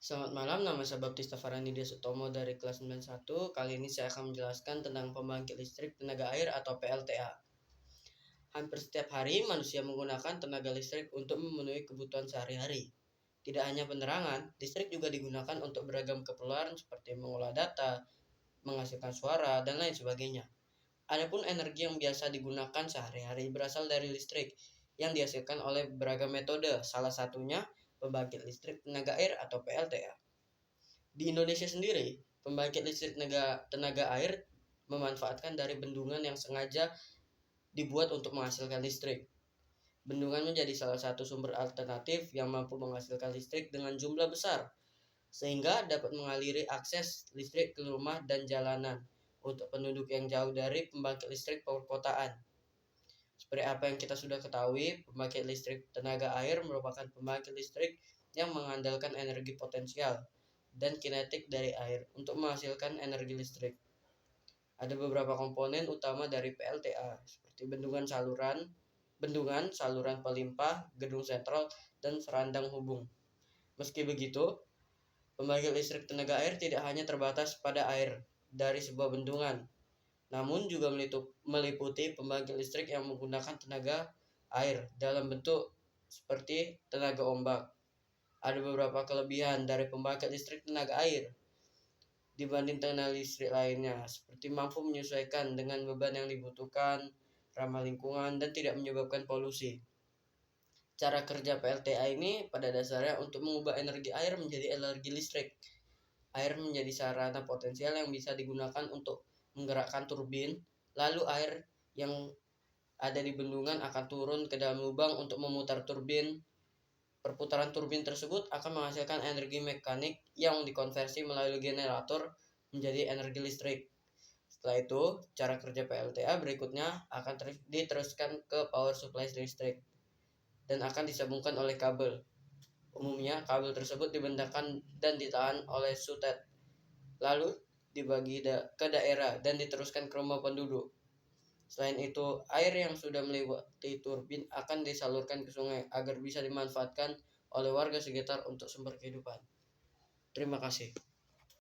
Selamat malam, nama saya Baptista Farhanidya Sutomo dari kelas 91. Kali ini saya akan menjelaskan tentang pembangkit listrik tenaga air atau PLTA. Hampir setiap hari manusia menggunakan tenaga listrik untuk memenuhi kebutuhan sehari-hari. Tidak hanya penerangan, listrik juga digunakan untuk beragam keperluan seperti mengolah data, menghasilkan suara, dan lain sebagainya. Adapun energi yang biasa digunakan sehari-hari berasal dari listrik yang dihasilkan oleh beragam metode, salah satunya pembangkit listrik tenaga air atau PLTA. Di Indonesia sendiri, pembangkit listrik tenaga air memanfaatkan dari bendungan yang sengaja dibuat untuk menghasilkan listrik. Bendungan menjadi salah satu sumber alternatif yang mampu menghasilkan listrik dengan jumlah besar, sehingga dapat mengaliri akses listrik ke rumah dan jalanan untuk penduduk yang jauh dari pembangkit listrik perkotaan. Seperti apa yang kita sudah ketahui, pembangkit listrik tenaga air merupakan pembangkit listrik yang mengandalkan energi potensial dan kinetik dari air untuk menghasilkan energi listrik. Ada beberapa komponen utama dari PLTA seperti bendungan, saluran pelimpah, gedung sentral, dan serandang hubung. Meski begitu, pembangkit listrik tenaga air tidak hanya terbatas pada air dari sebuah bendungan, namun juga meliputi pembangkit listrik yang menggunakan tenaga air dalam bentuk seperti tenaga ombak. Ada beberapa kelebihan dari pembangkit listrik tenaga air dibanding tenaga listrik lainnya, seperti mampu menyesuaikan dengan beban yang dibutuhkan, ramah lingkungan, dan tidak menyebabkan polusi. Cara kerja PLTA ini pada dasarnya untuk mengubah energi air menjadi energi listrik. Air menjadi sarana potensial yang bisa digunakan untuk menggerakkan turbin, lalu air yang ada di bendungan akan turun ke dalam lubang untuk memutar turbin. Perputaran turbin tersebut akan menghasilkan energi mekanik yang dikonversi melalui generator menjadi energi listrik. Setelah itu, cara kerja PLTA berikutnya akan diteruskan ke power supply listrik dan akan disambungkan oleh kabel. Umumnya, kabel tersebut dibentangkan dan ditahan oleh sutet, lalu dibagi ke daerah dan diteruskan ke rumah penduduk. Selain itu, air yang sudah melewati turbin akan disalurkan ke sungai agar bisa dimanfaatkan oleh warga sekitar untuk sumber kehidupan. Terima kasih.